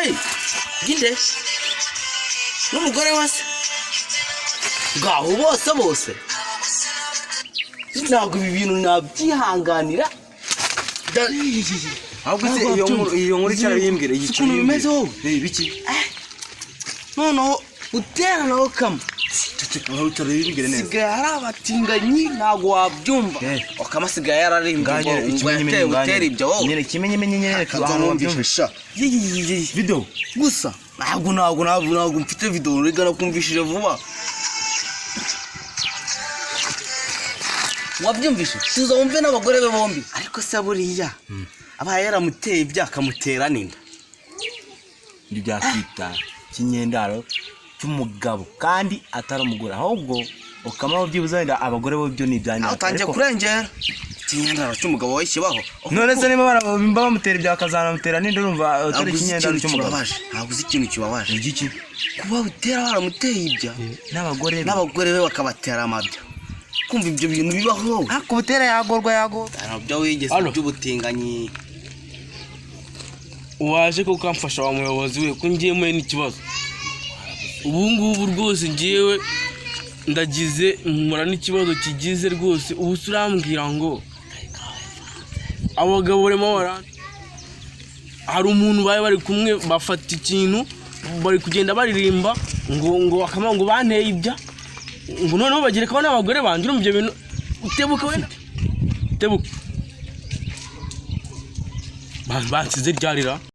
Hey, ginde. N'umugore wase. Gaho bose. Ntabwo ibi bintu nabyihanganira. Ahubwo se iyo nkuru cyara yimbwira ikintu bimeze ho. Biki? Noneho uterana ho kama. Aho utarimbwira neza. Sigaye abatinganyi ntago wabyumva. Okamasigaye yararimbwa ngo utera ibyo wowe. Nyene kimenye kazamubyumvisha. Video. Gusa ntabwo mfite video rega nakumvishije vuba. Wabyumvishe tuza wumve n'abagore be bombi ariko se buriya abaye yaramuteye ibyakamutera ninda ndi byakita kinyendaro cy'umugabo kandi atari umugore ahubwo ukamaho byibuzanira abagore bo byo nibyanya atangiye kurengera kinyendaro cy'umugabo wayikibaho none se niba barabimba bamutera ibyakazana mutera ninda urumva atari kinyendaro cy'umugabo ntabwo uzi ikintu kibabaje igiki kuba utera baramuteye ibya n'abagore be bakabatera amabya kumva ibyo bintu bibaho akubutera yagorwa nabyo wigeze by'ubutinganyi waje ko kamfasha wa muyobozi we ko ngiye muri n'ikibazo ubu ngubu rwose ngiyewe ndagize mura n'ikibazo kigize rwose ubu surambwira ngo abagabo barimo hari umuntu bari kumwe bafata ikintu bari kugenda baririmba ngo akama ngo banteye ibya ngo noneho bagerekaho n'abagore banje urumva ibyo bintu utebuka wenda tebuka bansize ryarira